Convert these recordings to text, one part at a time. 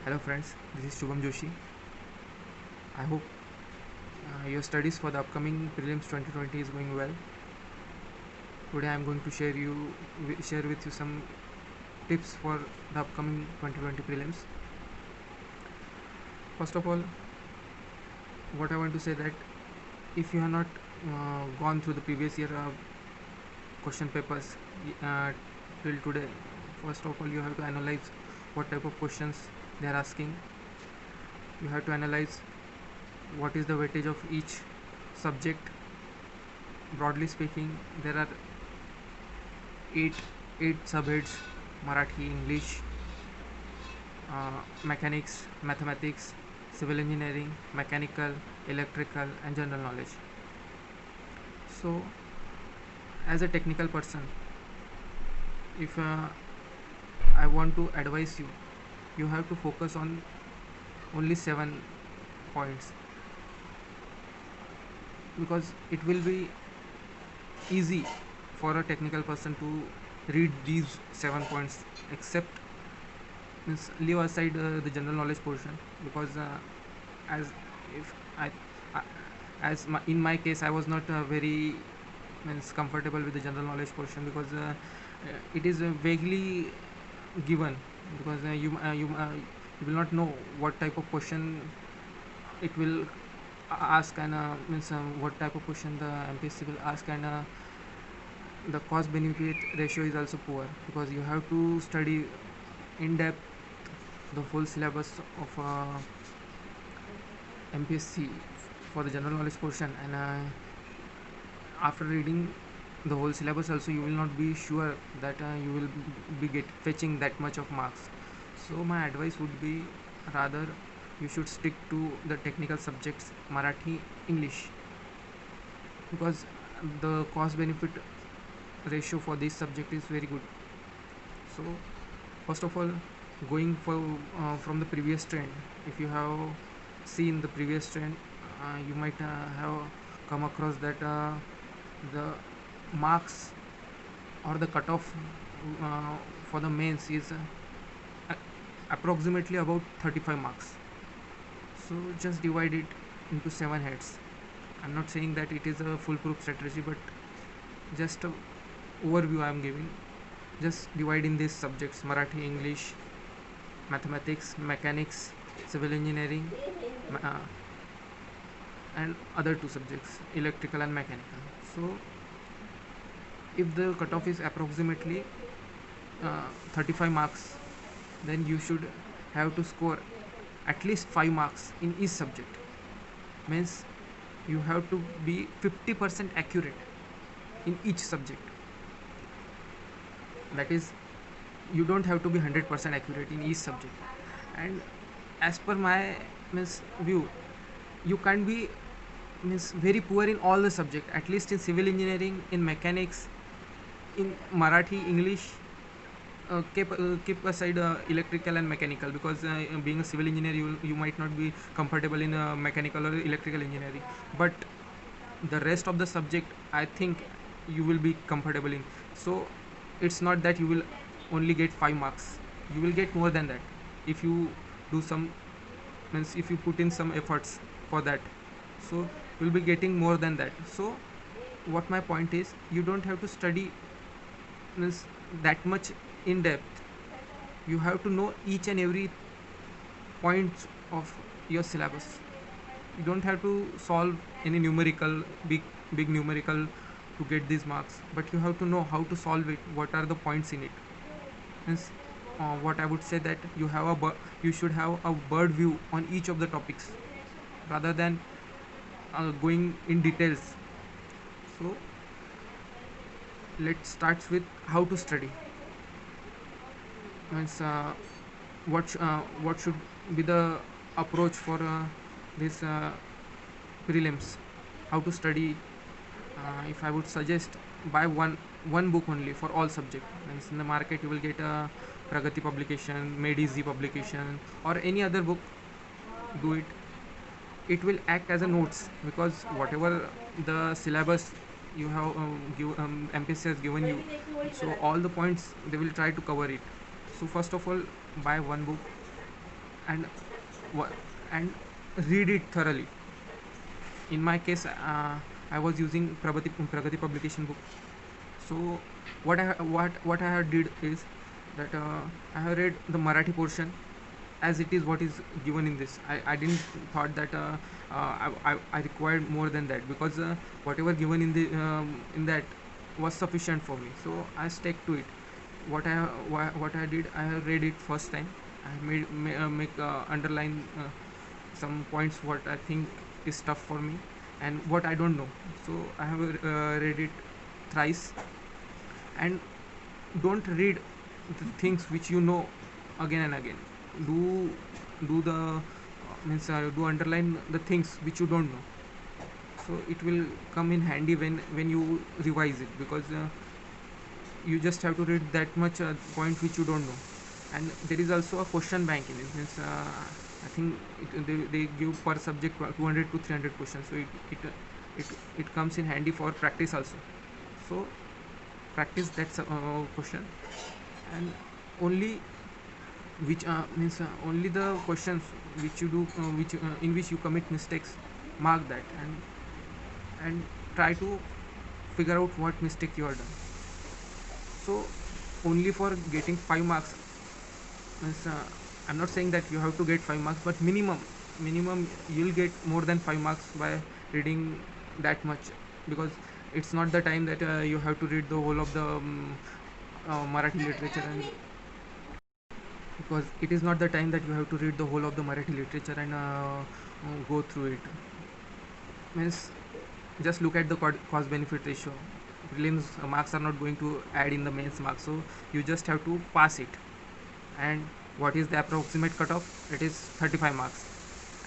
Hello friends, this is Shubham Joshi. I hope your studies for the upcoming prelims 2020 is going well. Today I am going to share with you some tips for the upcoming 2020 prelims. First of all, what I want to say that if you have not gone through the previous year question papers uh, till today, first of all you have to analyze what type of questions they are asking. You have to analyze what is the weightage of each subject. Broadly speaking, there are eight eight subheads: Marathi, English, mechanics, mathematics, civil engineering, mechanical, electrical, and general knowledge. So, as a technical person, if I want to advise you, you have to focus on only 7 points, because it will be easy for a technical person to read these 7 points, except means leave aside the general knowledge portion, because as if I as in my case I was not very means comfortable with the general knowledge portion, because it is vaguely given, because you will not know what type of question it will ask, and means what type of question the MPSC will ask, and the cost benefit ratio is also poor, because you have to study in depth the full syllabus of MPSC for the general knowledge portion, and after reading the whole syllabus also you will not be sure that you will be fetching that much of marks. So my advice would be, rather you should stick to the technical subjects, Marathi, English, because the cost benefit ratio for this subject is very good. So first of all, going for from the previous trend, if you have seen the previous trend, you might have come across that the marks or the cutoff for the mains is approximately about 35 marks. So just divide it into 7 heads. I'm not saying that it is a foolproof strategy, but just a overview I am giving. Just divide in these subjects: Marathi, English, mathematics, mechanics, civil engineering, uh, and other two subjects, electrical and mechanical. So if the cutoff is approximately 35 marks, then you should have to score at least 5 marks in each subject. Means you have to be 50% accurate in each subject. That is, you don't have to be 100% accurate in each subject. And as per my means view, you can't be means very poor in all the subject, at least in civil engineering, in mechanics, in Marathi, English. Keep aside electrical and mechanical, because being a civil engineer you might not be comfortable in mechanical or electrical engineering, but the rest of the subject I think you will be comfortable in. So it's not that you will only get 5 marks, you will get more than that if you do some means if you put in some efforts for that. So you'll be getting more than that. So what my point is, you don't have to study means that much in depth. You have to know each and every point of your syllabus. You don't have to solve any numerical, big numerical to get these marks, but you have to know how to solve it, what are the points in it. Means what I would say, that you should have a bird view on each of the topics, rather than going in details. So let's start with how to study. Means what should be the approach for this prelims, how to study. If I would suggest, buy one book only for all subject. Means in the market you will get a Pragati publication, Made Easy publication, or any other book. Do it. It will act as a notes, because whatever the syllabus you have MPSC has given you, so all the points they will try to cover it. So first of all, buy one book, and and read it thoroughly. In my case, I was using Pragati publication book. So what I have did is that I have read the Marathi portion as it is what is given in this. I didn't thought that I required more than that, because whatever given in that was sufficient for me. So I stuck to it. What I did, I have read it first time. I make underline some points what I think is tough for me and what I don't know. So I have read it thrice. And don't read the things which you know again and again. Do the means do underline the things which you don't know. So it will come in handy when you revise it, because you just have to read that much point which you don't know. And there is also a question bank in it. Means I think they give per subject 200 to 300 questions, so it it comes in handy for practice also. So practice that question. And only which means only the questions which you do which in which you commit mistakes, mark that, and try to figure out what mistake you are done. So only for getting 5 marks means I'm not saying that you have to get 5 marks, but minimum you'll get more than 5 marks by reading that much, because it's not the time that you have to read the whole of the Marathi literature. And because it is not the time that you have to read the whole of the Marathi literature and go through it. Means just look at the cost benefit ratio. Prelims marks are not going to add in the mains marks, so you just have to pass it. And what is the approximate cutoff? It is 35 marks.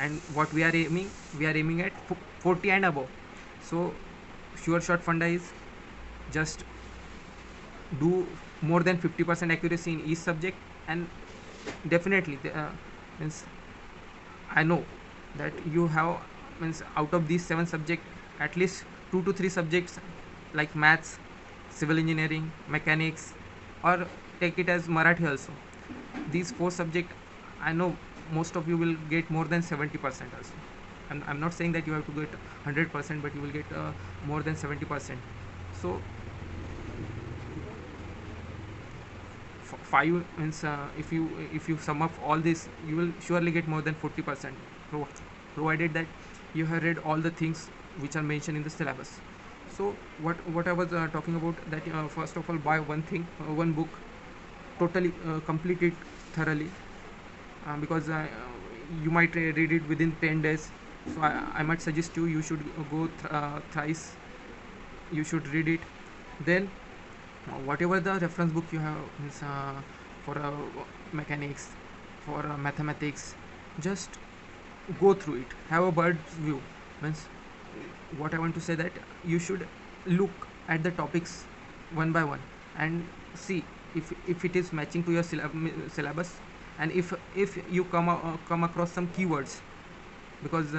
And what we are aiming at 40 and above. So sure shot funda is just do more than 50% accuracy in each subject. And definitely means I know that you have, means out of these 7 subjects, at least 2 to 3 subjects like maths, civil engineering, mechanics, or take it as Marathi also. These 4 subjects, I know most of you will get more than 70% also. I'm not saying that you have to get 100%, but you will get more than 70%. So 5 means if you sum up all this, you will surely get more than 40%, provided that you have read all the things which are mentioned in the syllabus. So what I was talking about, that first of all, buy one book, totally complete it thoroughly, because you might read it within 10 days. So I might suggest you should go thrice, you should read it. Then whatever the reference book you have, means for mechanics, for mathematics, just go through it, have a bird's view. Means what I want to say, that you should look at the topics one by one and see if it is matching to your syllabus. And if you come across some keywords, because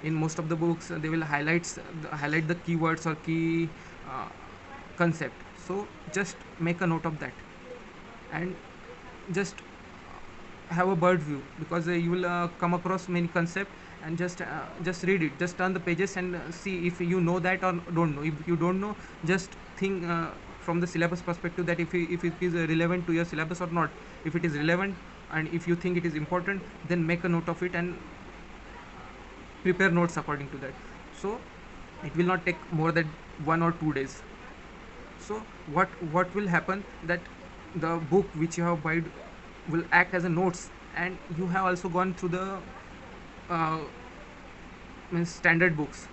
in most of the books they will highlight the keywords or key uh, concept. So just make a note of that, and just have a bird view, because you will come across many concept. And just read it, just turn the pages and see if you know that or don't know. If you don't know, just think from the syllabus perspective, that if it is relevant to your syllabus or not. If it is relevant and if you think it is important, then make a note of it and prepare notes according to that. So it will not take more than 1 or 2 days. So what will happen, that the book which you have bought will act as a notes, and you have also gone through the uh, means standard books.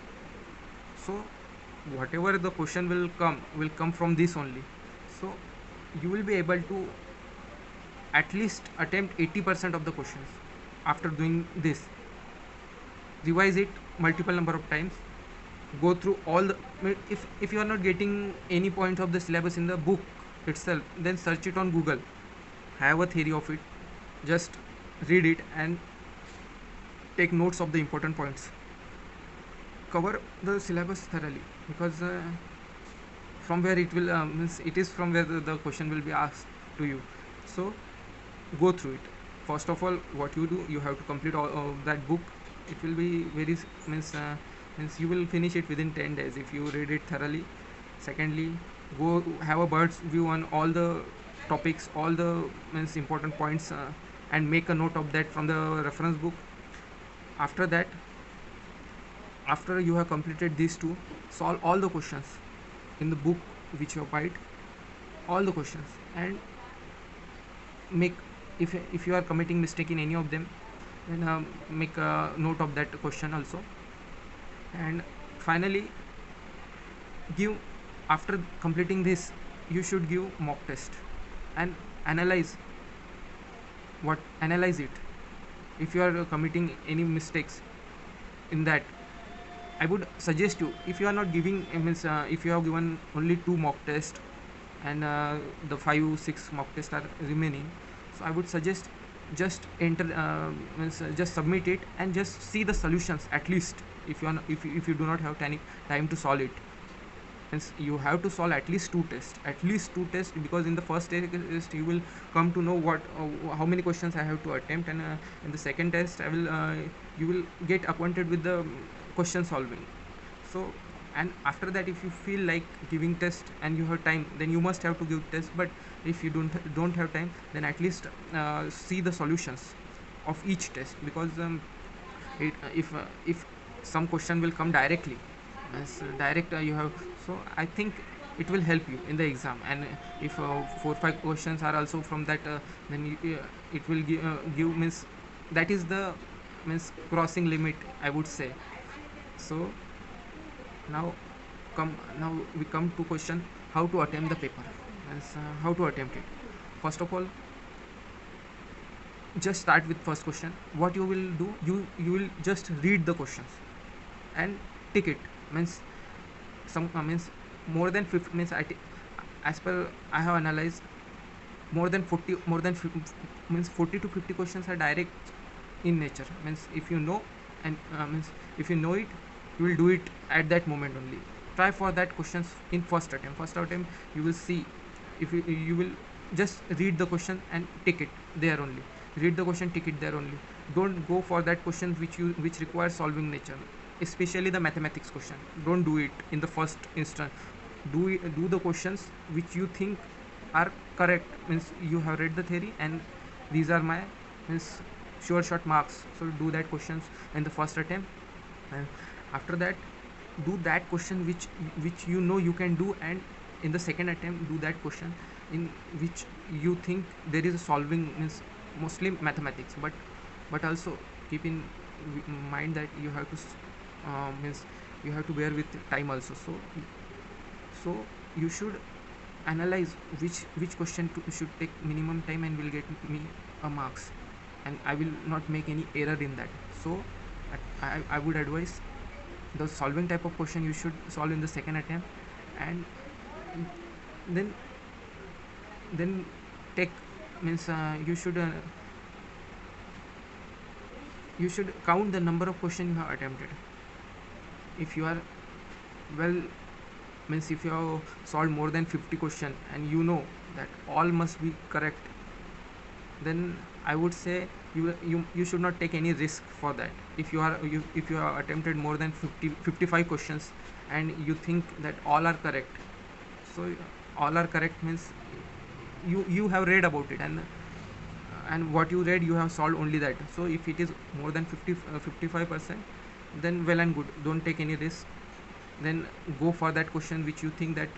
So whatever the question will come from this only. So you will be able to at least attempt 80% of the questions. After doing this, revise it multiple number of times, go through all the, if you are not getting any point of the syllabus in the book itself, then search it on Google, have a theory of it, just read it and take notes of the important points. Cover the syllabus thoroughly, because from where it will means it is from where the question will be asked to you. So go through it first of all, what you do, you have to complete all that book. It will be very means you will finish it within 10 days if you read it thoroughly. Secondly, go have a bird's view on all the topics, all the means important points, and make a note of that from the reference book. After that, after you have completed these two, solve all the questions in the book which you have bought, all the questions, and make, if you are committing mistake in any of them, then make a note of that question also. And finally, give, after completing this, you should give mock test and analyze analyze it. If you are committing any mistakes in that, I would suggest you, if you are not giving means if you have given only 2 mock tests and the 5 6 mock tests are remaining, so I would suggest just enter means just submit it and just see the solutions at least. If you are not, if you do not have time to solve it, means you have to solve at least 2 tests, because in the first test you will come to know what how many questions I have to attempt, and in the second test I will you will get acquainted with the question solving. So, and after that, if you feel like giving test and you have time, then you must have to give test. But if you don't have time, then at least see the solutions of each test, because if some question will come directly, as direct you have, so I think it will help you in the exam. And if 4 5 questions are also from that, then it will give means that is the means crossing limit, I would say. So now now we come to question how to attempt the paper. As how to attempt it, first of all, just start with first question. What you will do, you will just read the questions and tick it. Means some means more than 50 means as per I have analyzed, more than 40, means 40 to 50 questions are direct in nature. Means if you know, and means if you know it, you will do it at that moment only. Try for that questions in first attempt. You will see, if you will just read the question and tick it there only. Read the question, tick it there only. Don't go for that question which requires solving nature, especially the mathematics question. Don't do it in the first instance. Do the questions which you think are correct. Means you have read the theory and these are my means sure shot marks, so do that questions in the first attempt. And after that, do that question which you know you can do, and in the second attempt do that question in which you think there is a solving, means mostly mathematics, but also keep in mind that you have to means you have to bear with time also. So you should analyze which question should take minimum time and will get me a marks, and I will not make any error in that. So I would advise the solving type of question you should solve in the second attempt. And then take, means you should count the number of questions you have attempted. If you are well, means if you have solved more than 50 questions and you know that all must be correct, then I would say you should not take any risk for that. If you have attempted more than 55 questions and you think that all are correct, so all are correct means you have read about it, and what you read you have solved only that. So if it is more than 55%, then well and good, don't take any risk. Then go for that question which you think that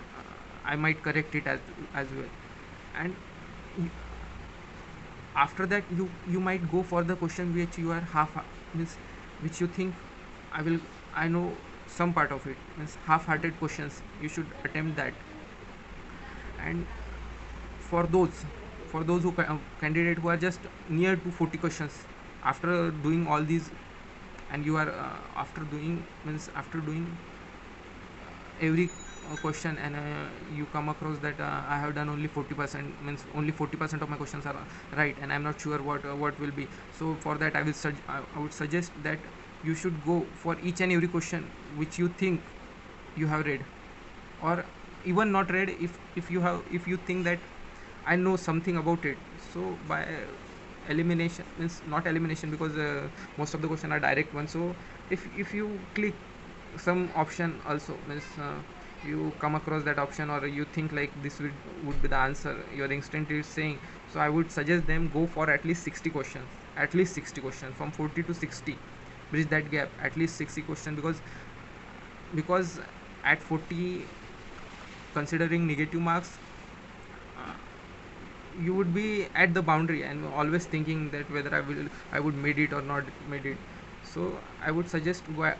I might correct it as well. And after that, you might go for the question which you are means which you think I know some part of it, means half-hearted questions, you should attempt that. And for those who candidate who are just near to 40 questions, after doing all these, and you are after doing every question, and you come across that I have done only 40%, means only 40% of my questions are right, and I'm not sure what will be. So for that, I would suggest that you should go for each and every question which you think you have read, or even not read. If you think that I know something about it, so elimination, means not elimination, because most of the question are direct ones. So if you click some option also, means you come across that option, or you think like this would be the answer your instinct is saying, so I would suggest them go for at least 60 questions, at least 60 questions from 40 to 60. Bridge that gap, at least 60 questions, because at 40, considering negative marks, uh, you would be at the boundary and always thinking that whether I would made it or not made it. So I would suggest go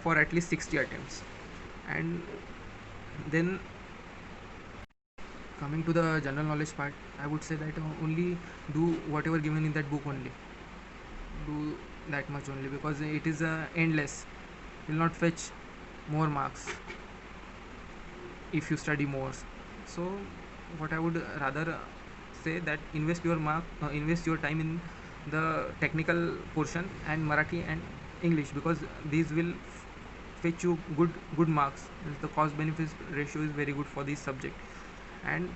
for at least 60 attempts. And then, coming to the general knowledge part, I would say that only do whatever given in that book only. Do that much only, because it is endless. Will not fetch more marks if you study more. So what I would rather say that invest your time in the technical portion and Marathi and English, because these will fetch you good marks. The cost benefit ratio is very good for this subject. And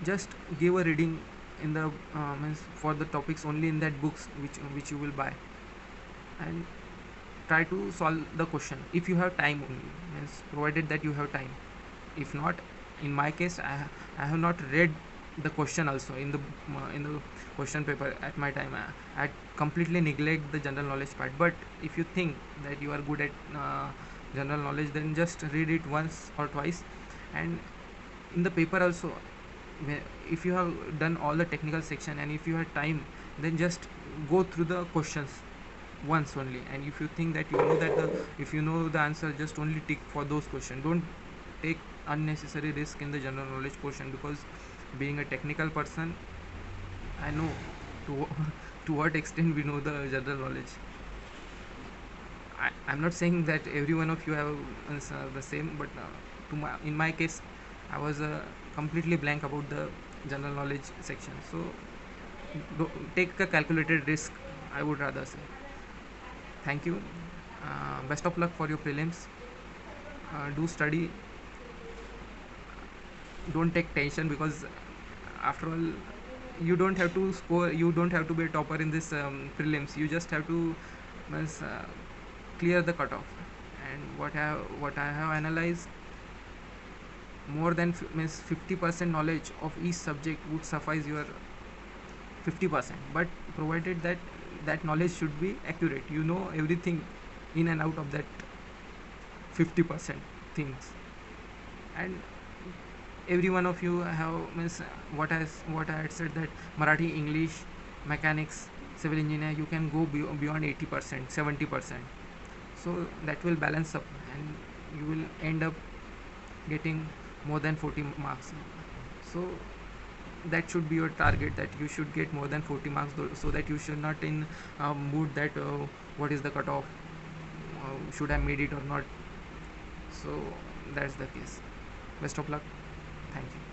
just give a reading in the means for the topics only in that books which you will buy, and try to solve the question if you have time only, means provided that you have time. If not, in my case, I have not read the question also in the question paper at my time. I completely neglect the general knowledge part. But if you think that you are good at general knowledge, then just read it once or twice. And in the paper also, if you have done all the technical section and if you have time, then just go through the questions once only. And if you think that you know that if you know the answer, just only tick for those questions. Don't take unnecessary risk in the general knowledge portion, because being a technical person, I know to to what extent we know the general knowledge. I'm not saying that every one of you have the same, but in my case, I was completely blank about the general knowledge section. So take a calculated risk, I would rather say. Thank you. Best of luck for your prelims. Do study. Don't take tension, because after all, you don't have to score. You don't have to be a topper in this prelims. You just have to clear the cutoff. And what I have analyzed, more than means 50% knowledge of each subject would suffice your 50%. But provided that that knowledge should be accurate, you know everything in and out of that 50% things. And every one of you have means what I had said, that Marathi, English, mechanics, civil engineer, you can go beyond 80%, 70%. So that will balance up, and you will end up getting more than 40 marks. So that should be your target, that you should get more than 40 marks, so that you should not in mood that what is the cutoff, should I made it or not. So that's the case. Best of luck. Thank you.